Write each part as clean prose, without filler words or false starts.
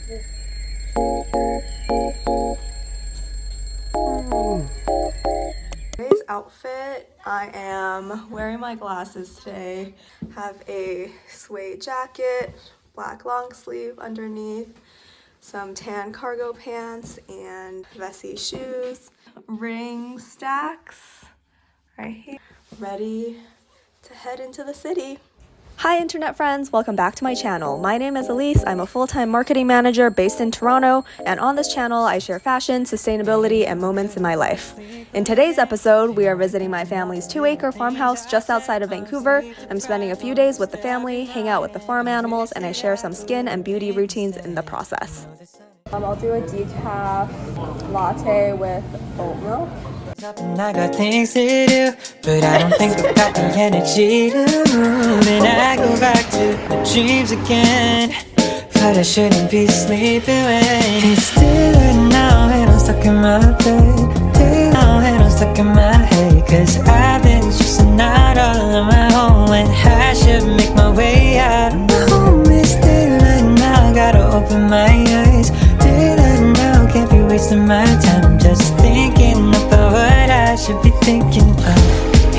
Today's outfit, I am wearing my glasses today, have a suede jacket, black long sleeve underneath, some tan cargo pants, and Vessi shoes, ring stacks right here, ready to head into the city. Hi internet friends, welcome back to my channel. My name is Elise, I'm a full-time marketing manager based in Toronto, and on this channel I share fashion, sustainability, and moments in my life. In today's episode, we are visiting my family's 2-acre farmhouse just outside of Vancouver. I'm spending a few days with the family, hang out with the farm animals, and I share some skin and beauty routines in the process. I'll do a decaf latte with oat milk. I got things to do, but I don't think I've got the energy to move. And I go back to my dreams again, but I shouldn't be sleeping when it's still at now and I'm stuck in my bed. Still now and I'm stuck in my head, cause I've been stressing out all on my own when I should make my way out. My home is still at now, gotta open my eyes. Still at now, can't be wasting my time just thinking about what I should be thinking of.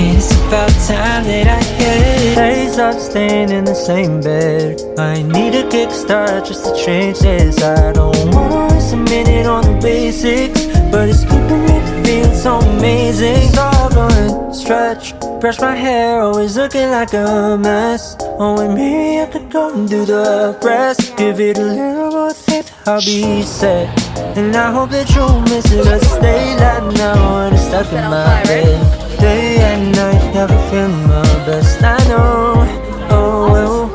It's about time that I get. I stop staying in the same bed. I need a kickstart just to change this. I don't wanna waste a minute on the basics, but it's keeping me feeling so amazing. Stop going, stretch, brush my hair, always looking like a mess. Oh, and maybe I could go and do the rest. Give it a little more thought, I'll be set. And I hope that you'll miss it. I stay like now and it's stuck in my head. Day and night, never feeling my best. I know, oh well,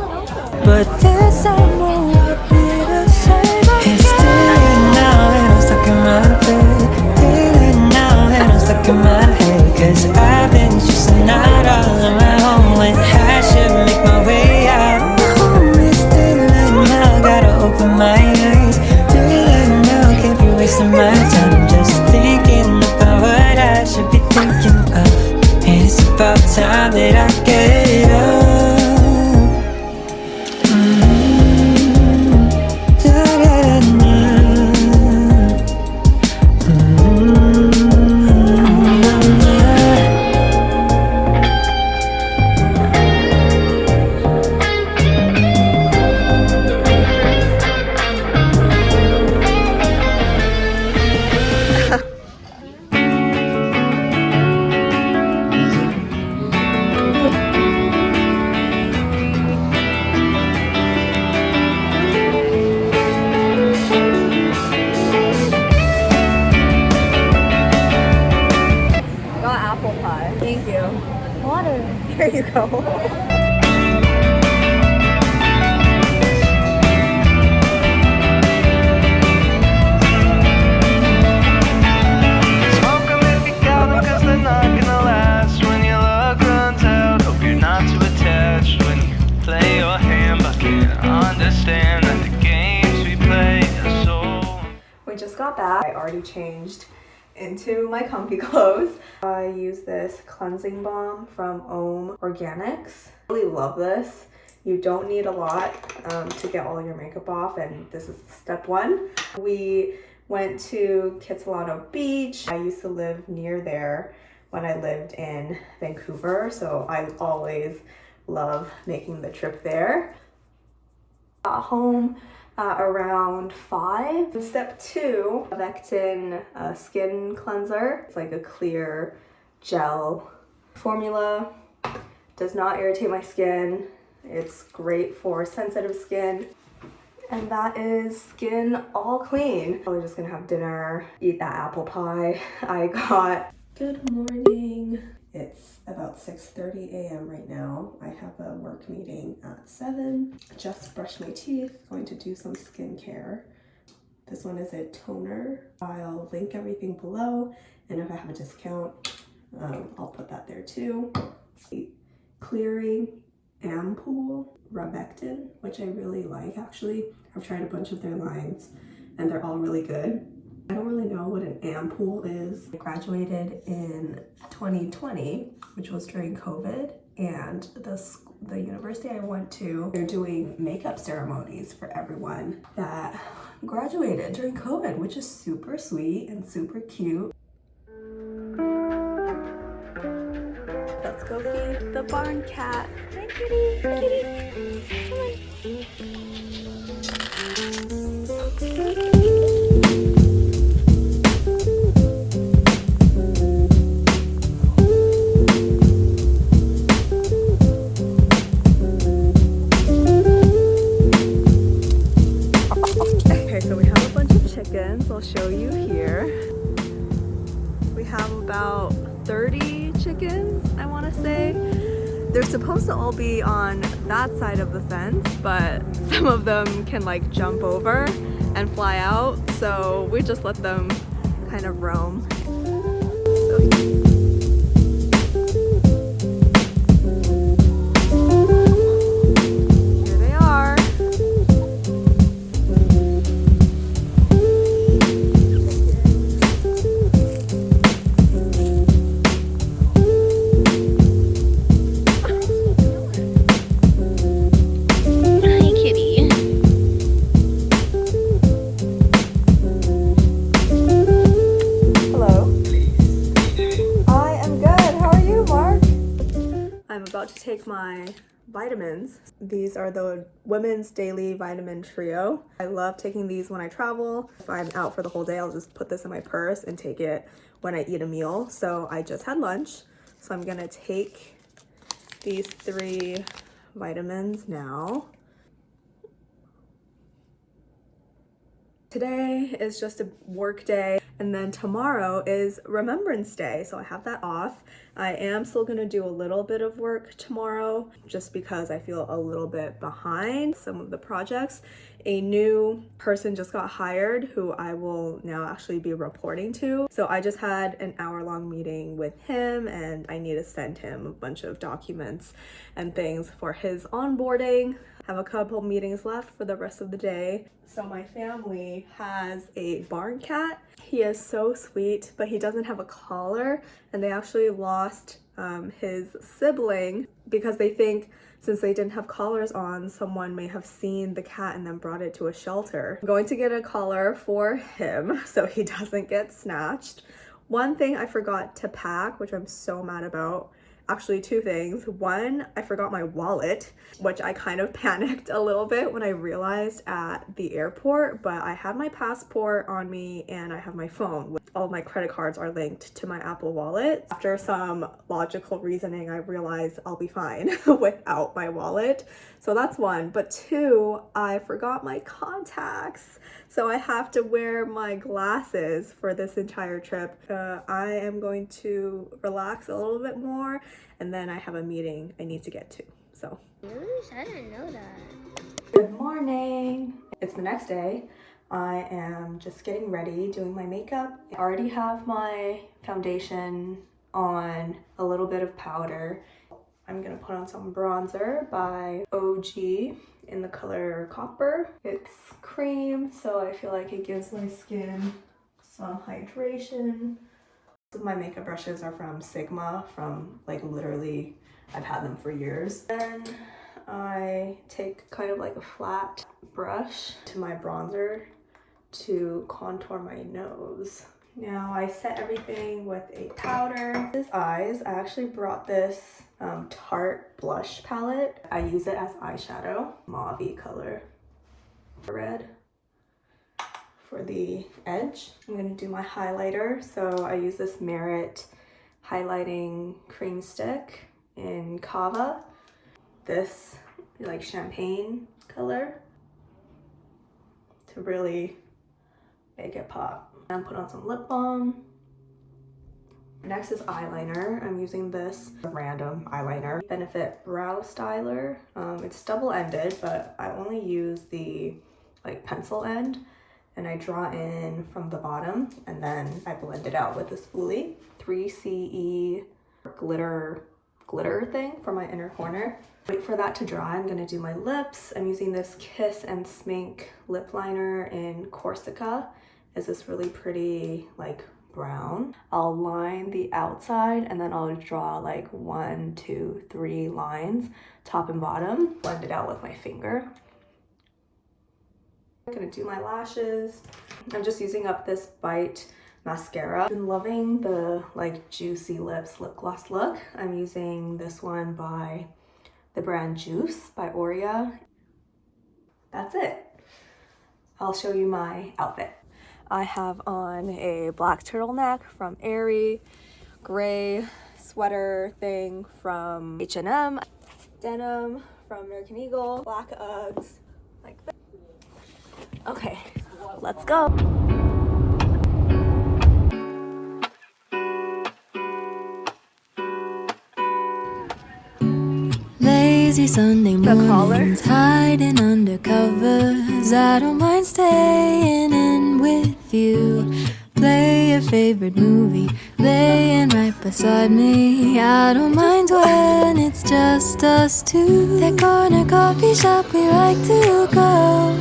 but this I won't be the same again. It's still now and I'm stuck in my bed. Still now and I'm stuck in my head, cause I've been stressing out all on my own when I should make my way out. My home is still now, gotta open my eyes. Still now, can't be wasting my time just thinking about what I should be thinking of. It's about time that I get up. Thank you. Water. Here you go. Smoke 'em if you got 'em, 'cause they're not gonna last when your luck runs out. Hope you're not too attached when you play your hand, but can't understand that the games we play are so. We just got back. I already changed into my comfy clothes. I use this cleansing balm from Ohm Organics. I really love this. You don't need a lot to get all your makeup off, and this is step one. We went to Kitsilano Beach. I used to live near there when I lived in Vancouver, so I always love making the trip there. Got home around 5. Step 2, Vectin skin cleanser. It's like a clear gel formula. Does not irritate my skin. It's great for sensitive skin. And that is skin all clean. Probably just gonna have dinner, eat that apple pie I got. Good morning. It's about 6:30 a.m. right now. I have a work meeting at 7. Just brushed my teeth, going to do some skincare. This one is a toner. I'll link everything below, and if I have a discount, I'll put that there too. Clearing ampoule Rebectin, which I really like actually. I've tried a bunch of their lines and they're all really good. I don't really know what an ampoule is. I graduated in 2020, which was during COVID, and the university I went to, they're doing makeup ceremonies for everyone that graduated during COVID, which is super sweet and super cute. Let's go feed the barn cat. Hi, kitty. Kitty. Come on. Okay, so we have a bunch of chickens. I'll show you here. We have about 30 chickens, I want to say. They're supposed to all be on that side of the fence, but some of them can like jump over and fly out, so we just let them kind of roam. Here they are. To take my vitamins. These are the Women's Daily Vitamin Trio. I love taking these when I travel. If I'm out for the whole day, I'll just put this in my purse and take it when I eat a meal. So I just had lunch, so I'm gonna take these 3 vitamins now. Today is just a work day, and then tomorrow is Remembrance Day, so I have that off. I am still gonna do a little bit of work tomorrow just because I feel a little bit behind some of the projects. A new person just got hired who I will now actually be reporting to. So I just had an hour-long meeting with him, and I need to send him a bunch of documents and things for his onboarding. Have a couple meetings left for the rest of the day. So my family has a barn cat. He is so sweet, but he doesn't have a collar, and they actually lost his sibling because they think since they didn't have collars on, someone may have seen the cat and then brought it to a shelter. I'm going to get a collar for him so he doesn't get snatched. One thing I forgot to pack, which I'm so mad about, actually 2 things. One, I forgot my wallet, which I kind of panicked a little bit when I realized at the airport, but I have my passport on me and I have my phone. All of my credit cards are linked to my Apple Wallet. After some logical reasoning, I realized I'll be fine without my wallet. So that's one. But 2, I forgot my contacts. So I have to wear my glasses for this entire trip. I am going to relax a little bit more, and then I have a meeting I need to get to. So. I didn't know that. Good morning. It's the next day. I am just getting ready, doing my makeup. I already have my foundation on, a little bit of powder. I'm gonna put on some bronzer by OG in the color Copper. It's cream, so I feel like it gives my skin some hydration. My makeup brushes are from Sigma, from like literally, I've had them for years. Then I take kind of like a flat brush to my bronzer to contour my nose. Now I set everything with a powder. This eyes, I actually brought this Tarte blush palette. I use it as eyeshadow, mauve color, red for the edge. I'm gonna do my highlighter. So I use this Merit highlighting cream stick in Kava. This like champagne color to really make it pop. And put on some lip balm. Next is eyeliner. I'm using this random eyeliner, Benefit Brow Styler. It's double-ended, but I only use the like pencil end, and I draw in from the bottom, and then I blend it out with a spoolie. 3CE glitter thing for my inner corner. Wait for that to dry. I'm gonna do my lips. I'm using this Kiss and Smink lip liner in Corsica. Is this really pretty like brown. I'll line the outside and then I'll draw like 1, 2, 3 lines, top and bottom. Blend it out with my finger. I'm gonna do my lashes. I'm just using up this Bite mascara. I've been loving the like juicy lips lip gloss look. I'm using this one by the brand Juice by Oria. That's it. I'll show you my outfit. I have on a black turtleneck from Aerie, gray sweater thing from H&M, denim from American Eagle, black Uggs, like this. Okay, let's go. Lazy Sunday mornings, hiding under covers. I don't mind staying in with you. Play your favorite movie, laying right beside me. I don't mind when it's just us two. That corner coffee shop we like to go.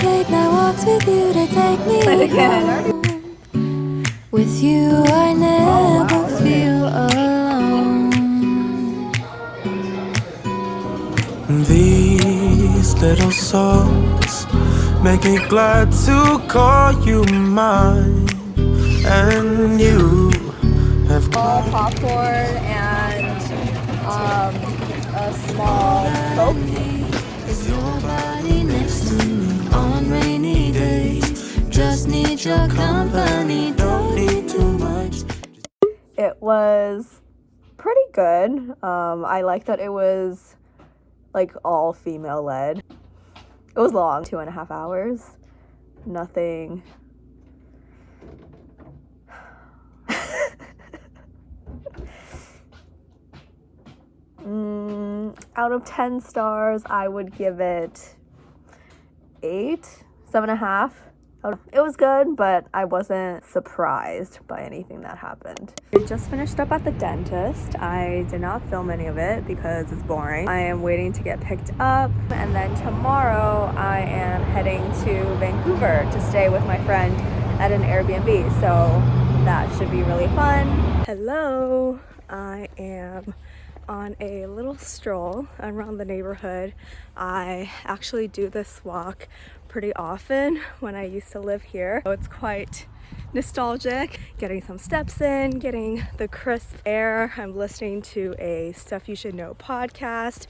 Late night walks with you to take me home. With you I never feel alone. These little songs make me glad to call you mine. And you have All popcorn and a small Coke. Is your body next to me on rainy days? Just need your company, don't need too much. It was pretty good. I like that it was like all female led. It was long, 2.5 hours. Nothing. Out of 10 stars, I would give it 8, 7.5. It was good, but I wasn't surprised by anything that happened. I just finished up at the dentist. I did not film any of it because it's boring. I am waiting to get picked up, and then tomorrow I am heading to Vancouver to stay with my friend at an Airbnb, so that should be really fun. Hello, I am on a little stroll around the neighborhood. I actually do this walk pretty often when I used to live here. So it's quite nostalgic, getting some steps in, getting the crisp air. I'm listening to a Stuff You Should Know podcast,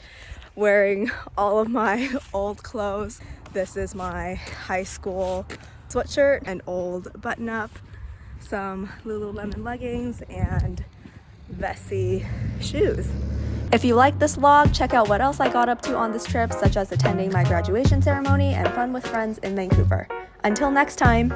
wearing all of my old clothes. This is my high school sweatshirt, an old button-up, some Lululemon leggings, and Vessi shoes. If you like this vlog, check out what else I got up to on this trip, such as attending my graduation ceremony and fun with friends in Vancouver. Until next time.